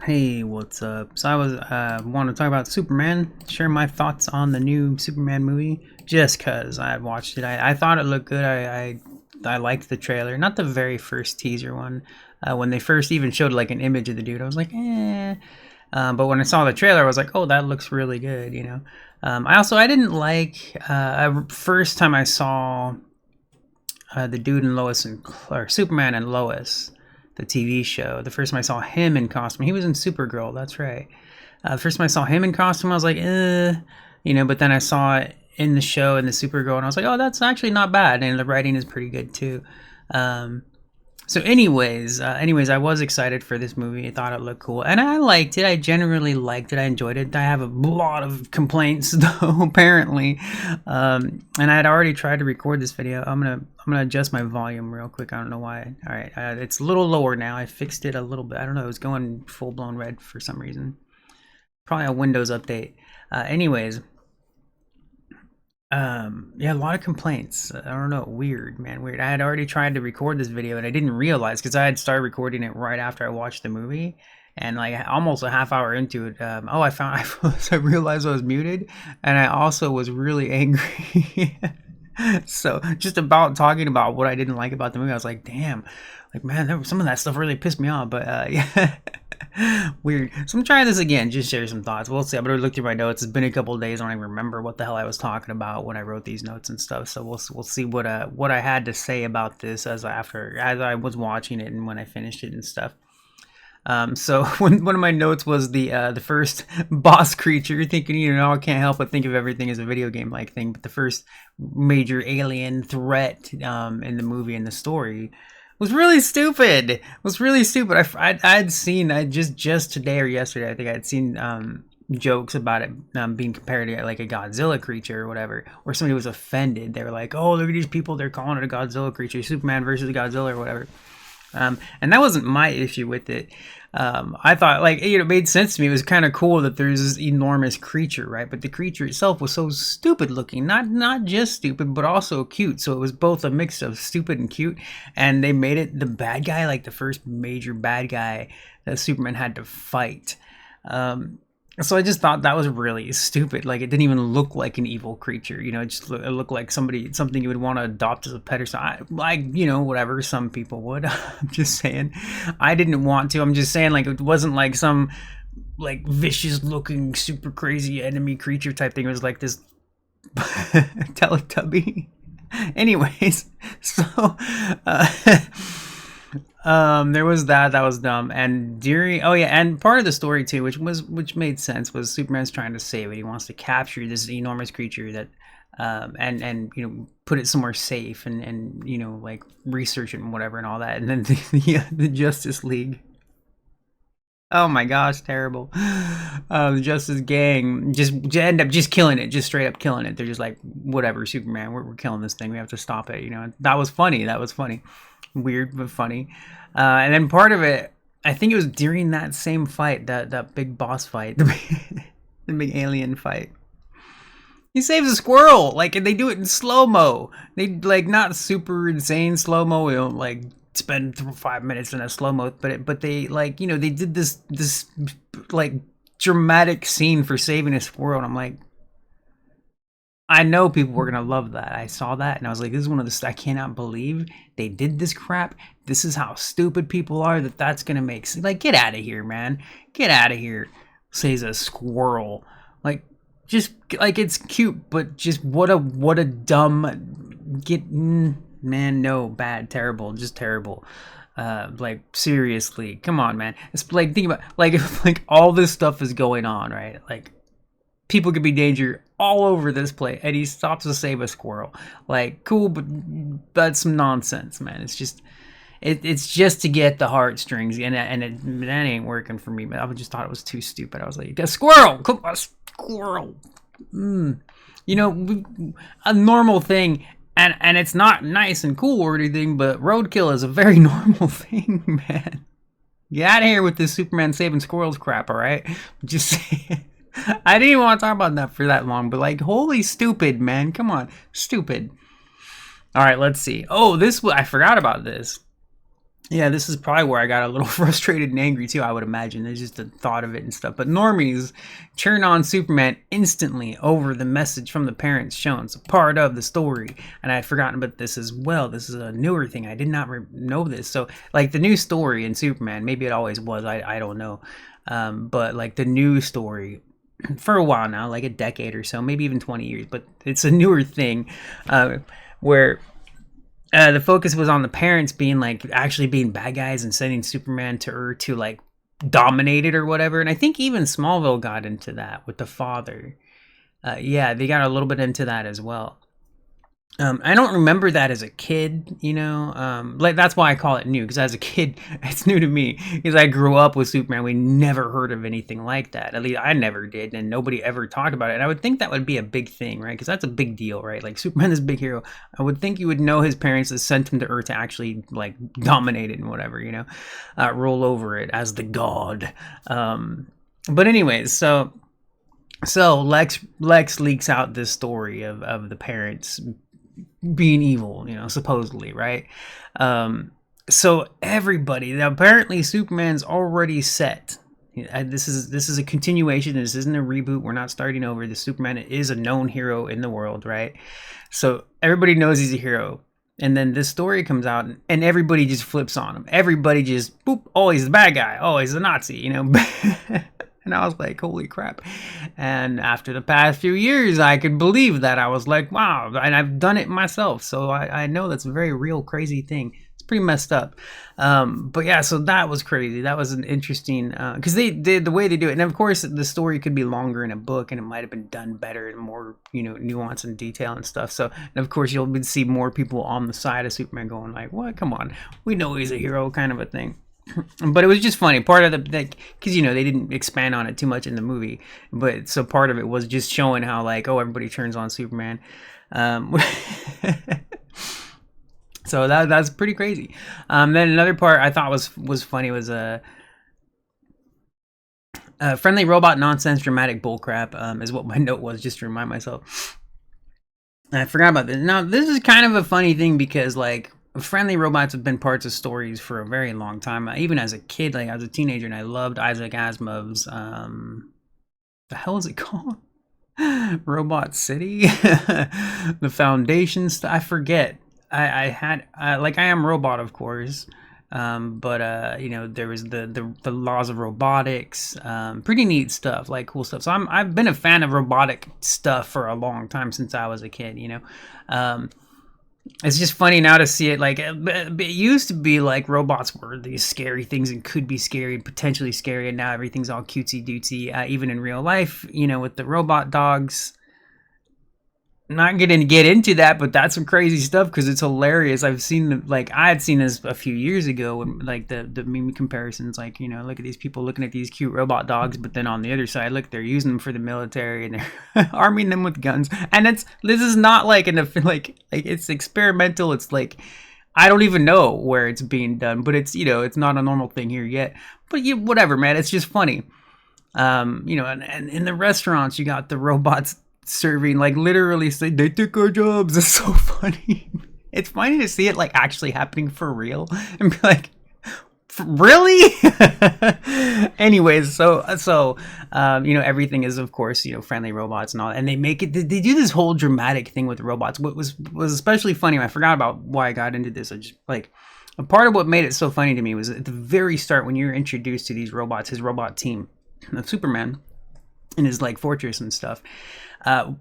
Hey, what's up? So I was want to talk about Superman, share my thoughts on the new Superman movie, just cause I watched it. I thought it looked good. I liked the trailer, not the very first teaser one. When they first even showed like an image of the dude, I was like, eh. But when I saw the trailer, I was like, oh, that looks really good, you know. I didn't like first time I saw the dude and Lois and or Superman and Lois, the TV show. The first time I saw him in costume, he was in Supergirl. That's right. The first time I saw him in costume, I was like, you know. But then I saw it in the show in the Supergirl, and I was like, oh, that's actually not bad, and the writing is pretty good too. Um, anyways, I was excited for this movie. I thought it looked cool, and I liked it. I generally liked it. I enjoyed it. I have a lot of complaints though, apparently. And I had already tried to record this video. I'm gonna adjust my volume real quick. I don't know why. All right, it's a little lower now. I fixed it a little bit. I don't know. It was going full blown red for some reason. Probably a Windows update. Anyways. Yeah, a lot of complaints. I don't know, weird, man, weird. I had already tried to record this video and I didn't realize because I had started recording it right after I watched the movie, and like almost a half hour into it, oh, I realized I was muted, and I also was really angry. So just about talking about what I didn't like about the movie, I was like, damn, like man, some of that stuff really pissed me off. But yeah. Weird. So I'm trying this again, just share some thoughts. We'll see. I'm gonna look through my notes. It's been a couple of days. I don't even remember what the hell I was talking about when I wrote these notes and stuff. So we'll see what I had to say about this as I was watching it and when I finished it and stuff. So one of my notes was the first boss creature. You're thinking, you know, I can't help but think of everything as a video game like thing, but the first major alien threat in the movie and the story was really stupid. I'd seen just today or yesterday, I think I'd seen jokes about it being compared to like a Godzilla creature or whatever, or somebody was offended. They were like, "Oh, look at these people! They're calling it a Godzilla creature, Superman versus Godzilla or whatever." And that wasn't my issue with it. I thought, like, you know, it made sense to me. It was kind of cool that there's this enormous creature, right? But the creature itself was so stupid looking, not just stupid, but also cute. So it was both a mix of stupid and cute. And they made it the bad guy, like the first major bad guy that Superman had to fight. So I just thought that was really stupid. Like, it didn't even look like an evil creature, you know. It looked like something you would want to adopt as a pet or something. Like, you know, whatever, some people would. I'm just saying, I didn't want to. I'm just saying, like, it wasn't like some like vicious looking super crazy enemy creature type thing. It was like this Teletubby. Anyways, so there was that was dumb. And during, oh yeah, and part of the story too, which made sense, was Superman's trying to save it. He wants to capture this enormous creature that and you know, put it somewhere safe, and you know, like research it and whatever and all that. And then the Justice League, oh my gosh, terrible. The Justice Gang just end up just killing it, just straight up killing it. They're just like, whatever, Superman, we're killing this thing. We have to stop it. You know, that was funny. Weird but funny. And then part of it, I think it was during that same fight, that big boss fight, the big alien fight. He saves a squirrel, like, and they do it in slow mo. They like not super insane slow mo. We don't like spend 5 minutes in a slow mo, but they, like, you know, they did this like dramatic scene for saving a squirrel, and I'm like, I know people were gonna love that. I saw that and I was like, this is one of the, I cannot believe they did this crap. This is how stupid people are, that's gonna make, like, get out of here, man. Get out of here. Says a squirrel. Like, just like, it's cute, but just what a dumb man. No, bad, terrible, just terrible. Like, seriously, come on, man. It's like, think about, like, if like all this stuff is going on, right? Like, people could be danger all over this place, and he stops to save a squirrel. Like, cool, but that's some nonsense, man. It's just, it's just to get the heartstrings, and that ain't working for me. But I just thought it was too stupid. I was like, a squirrel, a squirrel. You know, a normal thing, and it's not nice and cool or anything, but roadkill is a very normal thing, man. Get out of here with this Superman saving squirrels crap, all right? Just saying. I didn't even want to talk about that for that long, but like, holy stupid, man. Come on. Stupid. All right, let's see. Oh, I forgot about this. Yeah, this is probably where I got a little frustrated and angry too, I would imagine. There's just the thought of it and stuff. But normies turn on Superman instantly over the message from the parents shown. It's a part of the story. And I'd forgotten about this as well. This is a newer thing. I did not know this. So, like, the new story in Superman, maybe it always was, I don't know. But, like, the new story for a while now, like a decade or so, maybe even 20 years, but it's a newer thing where the focus was on the parents being like actually being bad guys and sending Superman to Earth to like dominate it or whatever. And I think even Smallville got into that with the father. Yeah, they got a little bit into that as well. I don't remember that as a kid, you know, like that's why I call it new, because as a kid, it's new to me because I grew up with Superman. We never heard of anything like that. At least I never did, and nobody ever talked about it. And I would think that would be a big thing, right? Because that's a big deal, right? Like Superman is a big hero. I would think you would know his parents that sent him to Earth to actually like dominate it and whatever, you know, roll over it as the god. But anyways, so Lex leaks out this story of the parents being evil, you know, supposedly, right? So everybody, apparently Superman's already set. This is a continuation. This isn't a reboot. We're not starting over. The Superman is a known hero in the world, right? So everybody knows he's a hero. And then this story comes out and everybody just flips on him. Everybody just, boop, oh, he's the bad guy. Oh, he's a Nazi, you know? And I was like, holy crap. And after the past few years, I could believe that. I was like, wow. And I've done it myself. So I know that's a very real, crazy thing. It's pretty messed up. But yeah, so that was crazy. That was an interesting, because they did the way they do it. And of course, the story could be longer in a book and it might have been done better and more, you know, nuance and detail and stuff. So, and of course, you'll see more people on the side of Superman going like, what? Come on. We know he's a hero kind of a thing. But it was just funny. Part of the, because you know they didn't expand on it too much in the movie, but so part of it was just showing how like, oh, everybody turns on Superman. So that's pretty crazy. Then another part I thought was funny was friendly robot nonsense, dramatic bullcrap. Is what my note was, just to remind myself. I forgot about this. Now this is kind of a funny thing because like, friendly robots have been parts of stories for a very long time. Even as a kid, like I was a teenager, and I loved Isaac Asimov's the hell is it called? Robot City, the Foundation. I forget. I had like I Am Robot, of course, but you know there was the laws of robotics. Pretty neat stuff, like cool stuff. So I've been a fan of robotic stuff for a long time since I was a kid. You know. It's just funny now to see it like it used to be like robots were these scary things and could be scary and potentially scary, and now everything's all cutesy dootsy, even in real life, you know, with the robot dogs. Not gonna get into that, but that's some crazy stuff because it's hilarious. I've seen like I had seen this a few years ago when like the meme comparisons, like, you know, look at these people looking at these cute robot dogs, but then on the other side, look, they're using them for the military and they're arming them with guns. And this is not like like it's experimental. It's like I don't even know where it's being done, but it's, you know, it's not a normal thing here yet. But whatever, man. It's just funny. You know, and in the restaurants, you got the robots serving, like literally say they took our jobs. It's so funny. It's funny to see it like actually happening for real and be like, really? Anyways, so you know, everything is of course, you know, friendly robots and all, and they make it, they do this whole dramatic thing with the robots. What was especially funny, I forgot about why I got into this. I just like, a part of what made it so funny to me was at the very start when you're introduced to these robots, his robot team of Superman in his like fortress and stuff.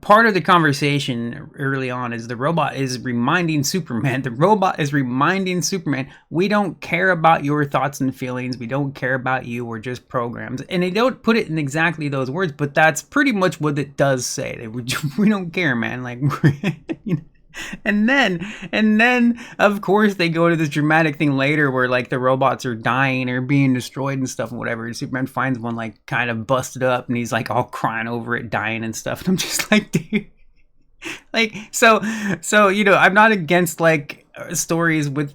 Part of the conversation early on is the robot is reminding Superman, we don't care about your thoughts and feelings. We don't care about you. We're just programs. And they don't put it in exactly those words, but that's pretty much what it does say. We don't care, man. Like, you know. And then of course they go to this dramatic thing later where like the robots are dying or being destroyed and stuff and whatever, and Superman finds one like kind of busted up and he's like all crying over it, dying and stuff, and I'm just like, dude, like so you know, I'm not against like stories with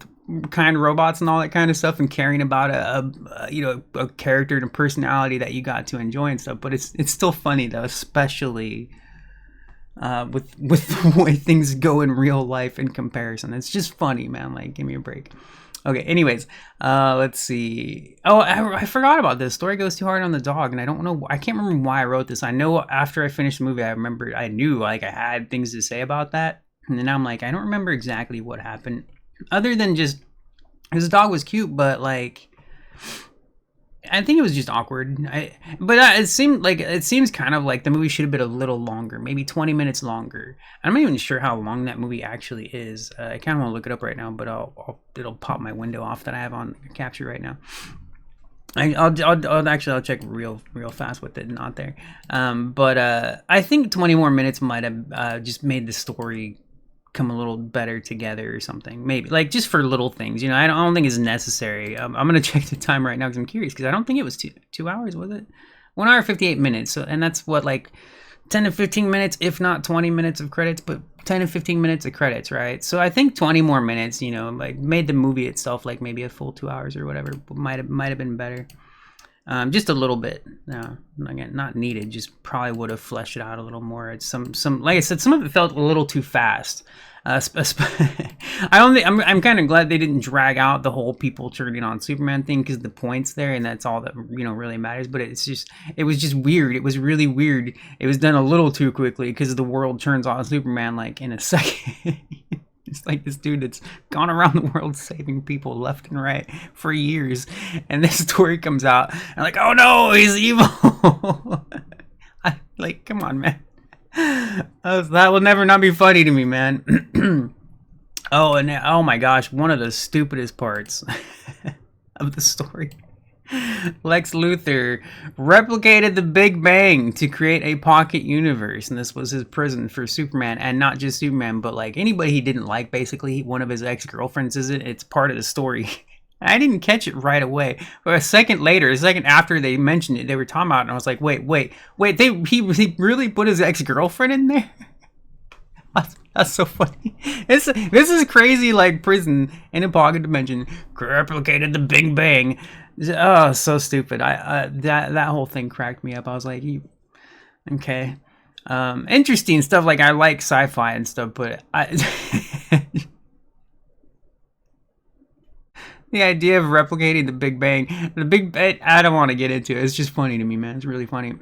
kind robots and all that kind of stuff and caring about a you know, a character and a personality that you got to enjoy and stuff, but it's still funny though, especially with the way things go in real life in comparison. It's just funny, man. Like, give me a break. Okay, anyways, let's see. Oh, I forgot about this. Story goes too hard on the dog, and I don't know. I can't remember why I wrote this. I know after I finished the movie, I remembered. I knew like I had things to say about that, and then I'm like, I don't remember exactly what happened, other than just his dog was cute, but like I think it was just awkward. It seems kind of like the movie should have been a little longer, maybe 20 minutes longer. I'm not even sure how long that movie actually is. I kind of want to look it up right now, but it'll pop my window off that I have on capture right now. I'll check real fast with it not there. But I think 20 more minutes might have just made the story come a little better together or something, maybe like just for little things, you know. I don't think it's necessary. I'm gonna check the time right now because I'm curious, because I don't think it was 2 hours, was it? 1 hour 58 minutes. So, and that's what, like 10 to 15 minutes, if not 20 minutes of credits, but 10 to 15 minutes of credits, right? So I think 20 more minutes, you know, like made the movie itself like maybe a full 2 hours or whatever. Might have been better. Just a little bit. No, again, not needed. Just probably would have fleshed it out a little more. It's some like I said, some of it felt a little too fast. I'm kind of glad they didn't drag out the whole people turning on Superman thing, because the point's there and that's all that, you know, really matters. But it was just weird. It was really weird. It was done a little too quickly, because the world turns on Superman like in a second. It's like this dude that's gone around the world saving people left and right for years, and this story comes out, and like, oh no, he's evil. Like, come on, man. That will never not be funny to me, man. Oh, and oh my gosh, one of the stupidest parts of the story. Lex Luthor replicated the Big Bang to create a pocket universe, and this was his prison for Superman, and not just Superman, but like anybody he didn't like. Basically, one of his ex-girlfriends is it. It's part of the story. I didn't catch it right away, but a second after they mentioned it, they were talking about it, and I was like, wait, he really put his ex-girlfriend in there? That's so funny. This is crazy, like prison in a pocket dimension replicated the Big Bang. Oh, so stupid. That whole thing cracked me up. I was like, okay, interesting stuff. Like, I like sci-fi and stuff, but the idea of replicating the Big Bang, I don't want to get into it. It's just funny to me, man. It's really funny.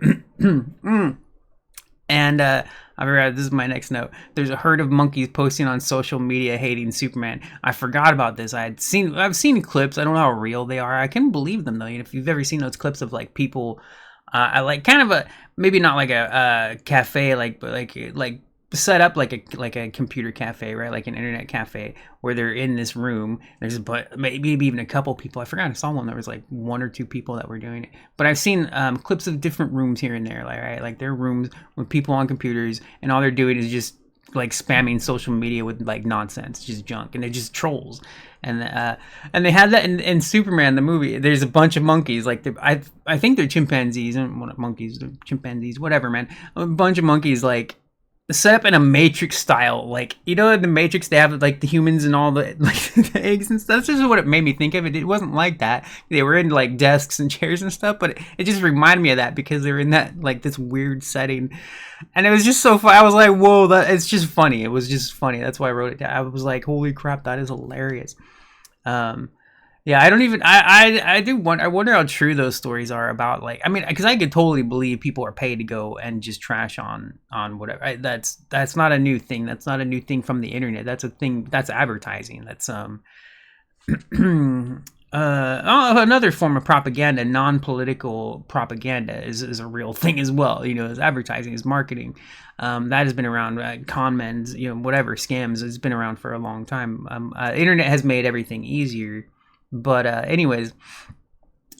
And I forgot, this is my next note. There's a herd of monkeys posting on social media hating Superman. I forgot about this. I've seen clips. I don't know how real they are. I couldn't believe them though. You know, if you've ever seen those clips of like people, I like kind of a, maybe not like a cafe, but like set up like a computer cafe, right? Like an internet cafe, where they're in this room. There's maybe even a couple people. I forgot, I saw one. There was like 1 or 2 people that were doing it. But I've seen clips of different rooms here and there, like, right? Like they're rooms with people on computers, and all they're doing is just like spamming social media with like nonsense, just junk, and they're just trolls. And they had that in Superman the movie. There's a bunch of monkeys, like I think they're chimpanzees, and monkeys, chimpanzees, whatever, man. A bunch of monkeys like set up in a Matrix style, like, you know, in the Matrix they have like the humans and all the like the eggs and stuff. That's just what it made me think of. It wasn't like that. They were in like desks and chairs and stuff, but it just reminded me of that, because they were in that like this weird setting, and it was just so fun. I was like, whoa, it's just funny. It was just funny. That's why I wrote it down. I was like, holy crap, that is hilarious. Yeah, I don't even. I wonder how true those stories are about, like, I mean, because I could totally believe people are paid to go and just trash on whatever. That's not a new thing. That's not a new thing from the internet. That's a thing. That's advertising. That's another form of propaganda. Non-political propaganda is a real thing as well. You know, as advertising, as marketing. That has been around. Con men's, you know, whatever scams has been around for a long time. Internet has made everything easier. But anyways,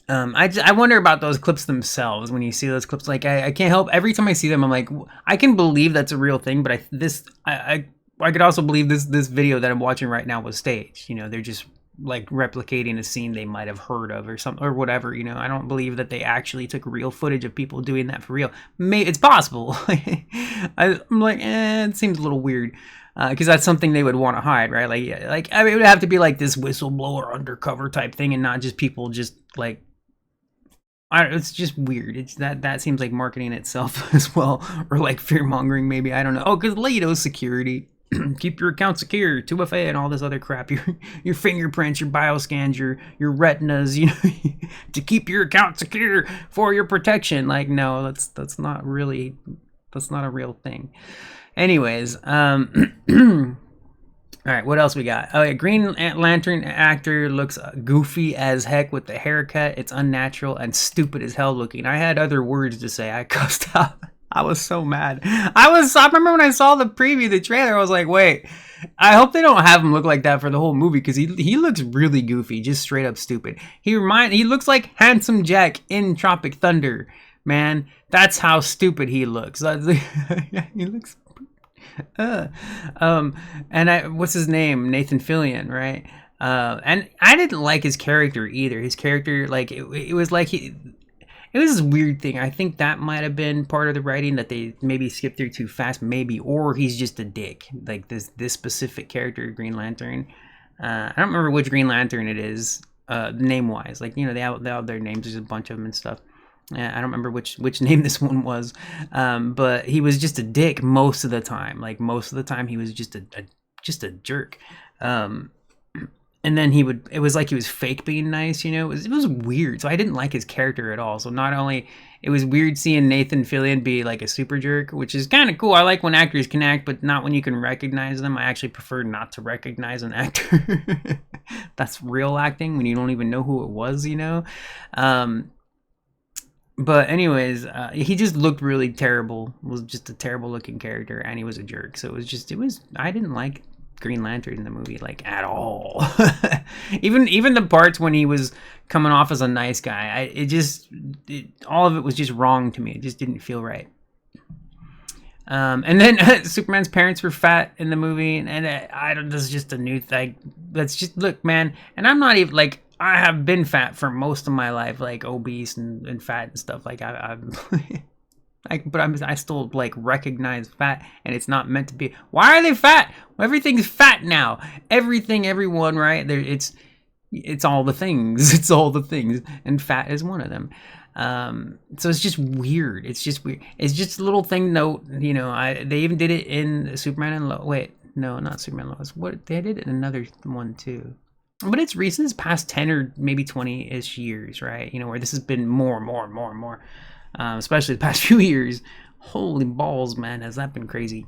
I wonder about those clips themselves. When you see those clips, like I can't help, every time I see them, I'm like, I can believe that's a real thing, but I could also believe this video that I'm watching right now was staged. You know, they're just like replicating a scene they might have heard of or something or whatever. You know, I don't believe that they actually took real footage of people doing that for real. It's possible. I'm like, it seems a little weird. Because that's something they would want to hide, right? Like I mean, it would have to be like this whistleblower undercover type thing, and not just people just like. It's just weird. It's that seems like marketing itself as well, or like fear mongering maybe. I don't know. Oh, because security. keep your account secure, 2FA, and all this other crap. Your fingerprints, your bioscans, your retinas, to keep your account secure for your protection. Like, no, that's not really, that's not a real thing. Anyways, all right, what else we got? Oh, yeah, Green Lantern actor looks goofy as heck with the haircut. It's unnatural and stupid as hell looking. I had other words to say. I cussed out. I was so mad. I remember when I saw the preview, the trailer, I was like, wait, I hope they don't have him look like that for the whole movie, because he looks really goofy, just straight up stupid. He looks like Handsome Jack in Tropic Thunder, man. That's how stupid he looks. He looks what's his name? Nathan Fillion, right? And I didn't like his character either. His character, like, it was like it was this weird thing. I think that might have been part of the writing, that they maybe skipped through too fast, maybe, or he's just a dick. Like this specific character, Green Lantern. I don't remember which Green Lantern it is, name wise. Like, they have their names. There's a bunch of them and stuff. I don't remember which name this one was, but he was just a dick most of the time. Like, most of the time he was just a jerk. And then it was like he was fake being nice, it was weird. So I didn't like his character at all. So not only, it was weird seeing Nathan Fillion be like a super jerk, which is kind of cool. I like when actors can act, but not when you can recognize them. I actually prefer not to recognize an actor. That's real acting, when you don't even know who it was, But anyways, he just looked really terrible. Was just a terrible looking character, and he was a jerk. So I didn't like Green Lantern in the movie, like, at all. even the parts when he was coming off as a nice guy, all of it was just wrong to me. It just didn't feel right. And then Superman's parents were fat in the movie, and this is just a new thing. Let's just look, man. And I'm not even like, I have been fat for most of my life, like obese and fat and stuff. Like I still like recognize fat, and it's not meant to be. Why are they fat? Well, everything's fat now. Everything, everyone, right? It's all the things. It's all the things, and fat is one of them. So it's just weird. It's just weird. It's just a little thing. Note, they even did it in Superman and Lois. Wait, no, not Superman and Lois. What, they did it in another one too. But it's recent. It's past 10 or maybe 20-ish years, right? Where this has been more, especially the past few years. Holy balls, man, has that been crazy.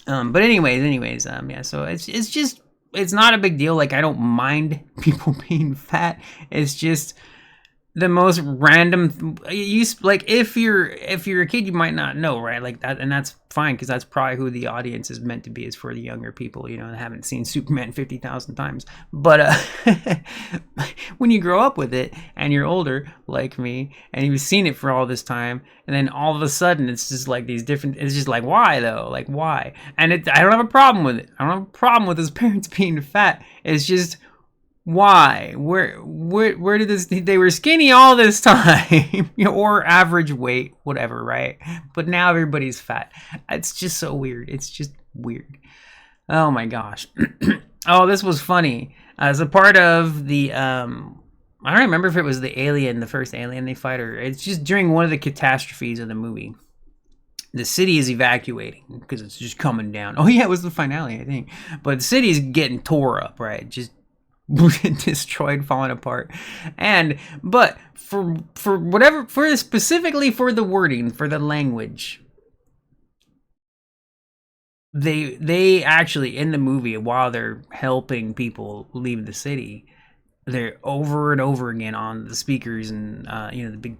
But anyways, yeah, so it's not a big deal. Like, I don't mind people being fat. It's just the most random, like, if you're a kid, you might not know, right? Like that, and that's fine, because that's probably who the audience is meant to be, is for the younger people, that haven't seen Superman 50,000 times. But when you grow up with it and you're older, like me, and you've seen it for all this time, and then all of a sudden it's just like these different, it's just like, why though? Like, why? And I don't have a problem with it. I don't have a problem with his parents being fat. It's just, why? Where did this? They were skinny all this time, or average weight, whatever, right? But now everybody's fat. It's just so weird. It's just weird. Oh my gosh. Oh, this was funny. As a part of the I don't remember if it was the first alien they fight, or it's just during one of the catastrophes of the movie. The city is evacuating because it's just coming down. Oh yeah, it was the finale, I think. But the city's getting tore up, right? Just destroyed, falling apart. But specifically for the wording, for the language, they actually, in the movie, while they're helping people leave the city, they're over and over again on the speakers and the big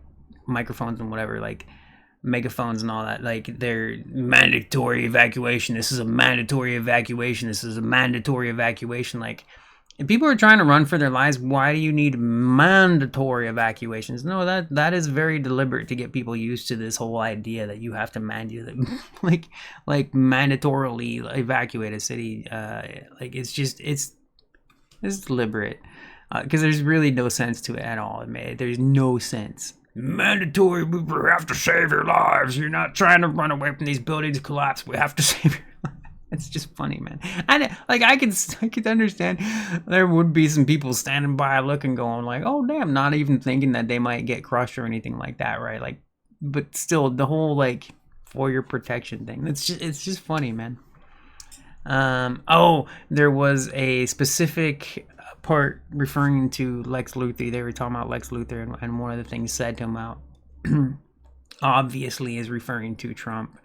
microphones and whatever, like megaphones and all that, like, they're mandatory evacuation. This is a mandatory evacuation. This is a mandatory evacuation. Like, if people are trying to run for their lives, why do you need mandatory evacuations? No, that is very deliberate to get people used to this whole idea that you have to like mandatorily evacuate a city. Like, it's deliberate, because there's really no sense to it at all. There's no sense. Mandatory, we have to save your lives. You're not trying to run away from these buildings collapse. We have to save your lives. It's just funny, man. And like, I could understand there would be some people standing by looking, going like, oh damn, not even thinking that they might get crushed or anything like that, right? Like, but still, the whole like, for your protection thing, it's just funny, man. Oh, there was a specific part referring to Lex Luthor. They were talking about Lex Luthor, and one of the things said to him out obviously is referring to Trump,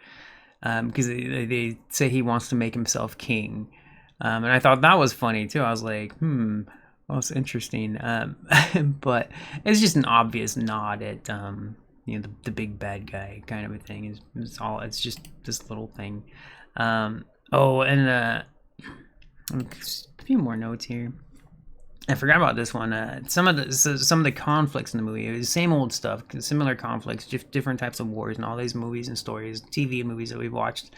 because they say he wants to make himself king. And I thought that was funny too. I was like, well, it's interesting. But it's just an obvious nod at the big bad guy kind of a thing. It's just this little thing. Oh, and a few more notes here. I forgot about this one. Some of the conflicts in the movie, it was the same old stuff, similar conflicts, just different types of wars, and all these movies and stories, TV movies that we've watched,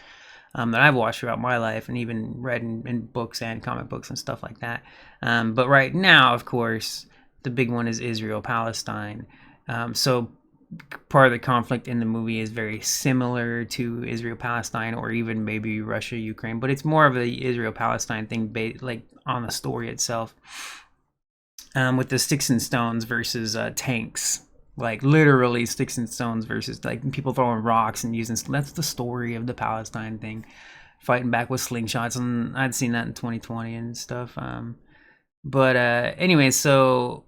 that I've watched throughout my life, and even read in books and comic books and stuff like that. But right now, of course, the big one is Israel Palestine. So part of the conflict in the movie is very similar to Israel Palestine, or even maybe Russia Ukraine, but it's more of the Israel Palestine thing, like on the story itself. With the sticks and stones versus tanks, like literally sticks and stones versus like people throwing rocks and using. That's the story of the Palestine thing, fighting back with slingshots, and I'd seen that in 2020 and stuff. But anyway, so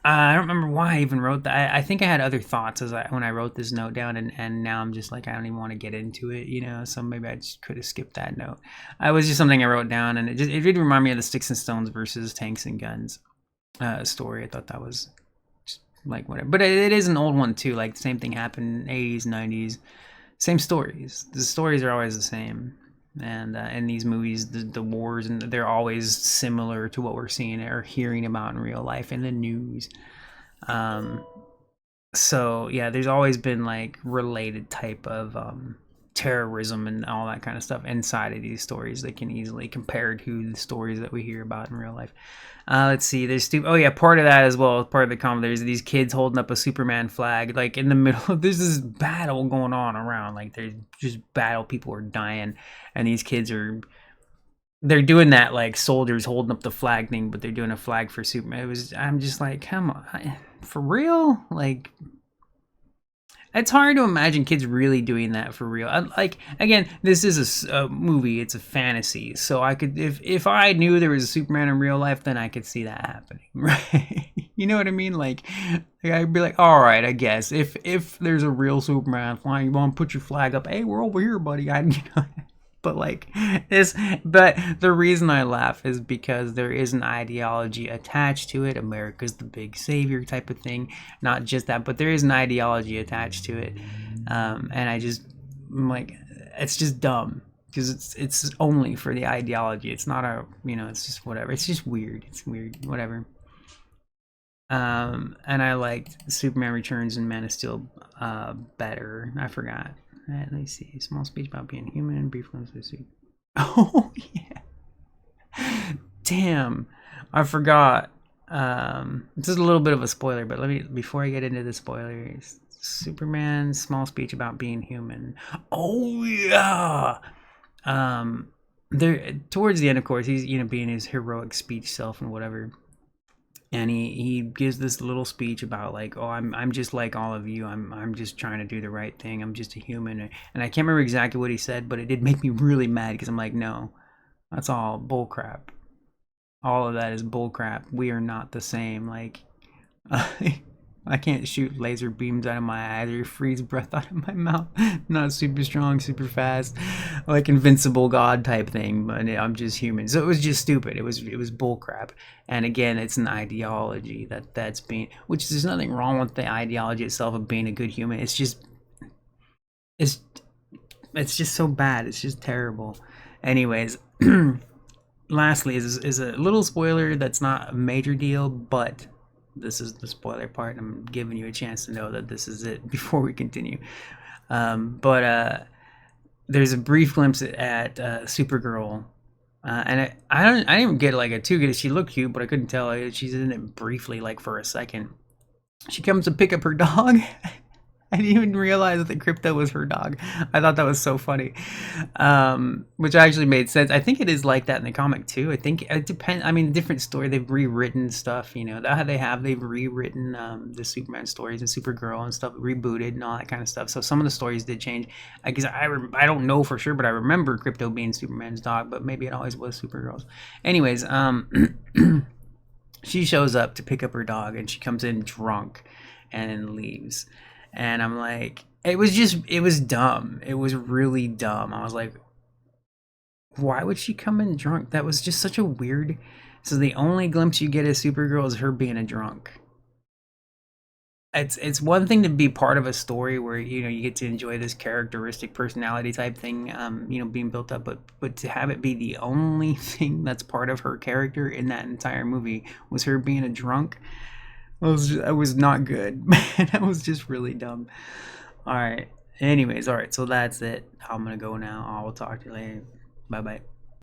I don't remember why I even wrote that. I think I had other thoughts when I wrote this note down, and now I'm just like, I don't even want to get into it, so maybe I just could have skipped that note. It was just something I wrote down, and it did remind me of the sticks and stones versus tanks and guns story. I thought that was just like whatever, but it is an old one too. Like the same thing happened in 80s, 90s, same stories. The stories are always the same. And in these movies, the wars, and they're always similar to what we're seeing or hearing about in real life in the news. So yeah, there's always been like related type of terrorism and all that kind of stuff inside of these stories. They can easily compare to the stories that we hear about in real life. Let's see, there's part of that as well. Part of the comment, there's these kids holding up a Superman flag, like in the middle of there's this battle going on around, like there's just battle, people are dying, and these kids they're doing that like soldiers holding up the flag thing, but they're doing a flag for Superman. I'm just like, come on, for real? Like, it's hard to imagine kids really doing that for real. Like, again, this is a movie; it's a fantasy. So I could, if I knew there was a Superman in real life, then I could see that happening, right? You know what I mean? Like I'd be like, all right, I guess if there's a real Superman flying, you want to put your flag up? Hey, we're over here, buddy. But like this, but the reason I laugh is because there is an ideology attached to it. America's the big savior type of thing. Not just that, but there is an ideology attached to it. And I'm like, it's just dumb because it's only for the ideology. It's not it's just whatever. It's just weird. It's weird, whatever. And I liked Superman Returns and Man of Steel better. I forgot. Let me see. Small speech about being human and brief glimpse of the suit. Oh yeah. Damn. I forgot. This is a little bit of a spoiler, but before I get into the spoilers, Superman small speech about being human. Oh yeah. There towards the end, of course, he's being his heroic speech self and whatever. And he gives this little speech about like, oh, I'm just like all of you. I'm just trying to do the right thing. I'm just a human. And I can't remember exactly what he said, but it did make me really mad because I'm like, no, that's all bullcrap. All of that is bullcrap. We are not the same. Like, I can't shoot laser beams out of my eyes or freeze breath out of my mouth. Not super strong, super fast, like invincible god type thing. But I'm just human. So it was just stupid. It was bullcrap. And again, it's an ideology that's being, which there's nothing wrong with the ideology itself of being a good human. It's just so bad. It's just terrible. Anyways, lastly is a little spoiler that's not a major deal, but this is the spoiler part. I'm giving you a chance to know that this is it before we continue. But there's a brief glimpse at Supergirl, and I didn't even get like a too good. She looked cute, but I couldn't tell. She's in it briefly, like for a second. She comes to pick up her dog, I didn't even realize that Crypto was her dog. I thought that was so funny, which actually made sense. I think it is like that in the comic too. I think it depends. I mean, different story. They've rewritten stuff. You know, that they have. They've rewritten the Superman stories and Supergirl and stuff, rebooted and all that kind of stuff. So some of the stories did change. I guess I don't know for sure, but I remember Crypto being Superman's dog. But maybe it always was Supergirl's. Anyways, she shows up to pick up her dog and she comes in drunk and leaves. And I'm like, it was dumb. It was really dumb. I was like, why would she come in drunk? That was just such a weird. So the only glimpse you get of Supergirl is her being a drunk. It's one thing to be part of a story where you get to enjoy this characteristic personality type thing, being built up, but to have it be the only thing that's part of her character in that entire movie was her being a drunk. It was not good. That was just really dumb. All right. Anyways, all right. So that's it. I'm gonna go now. I will talk to you later. Bye bye.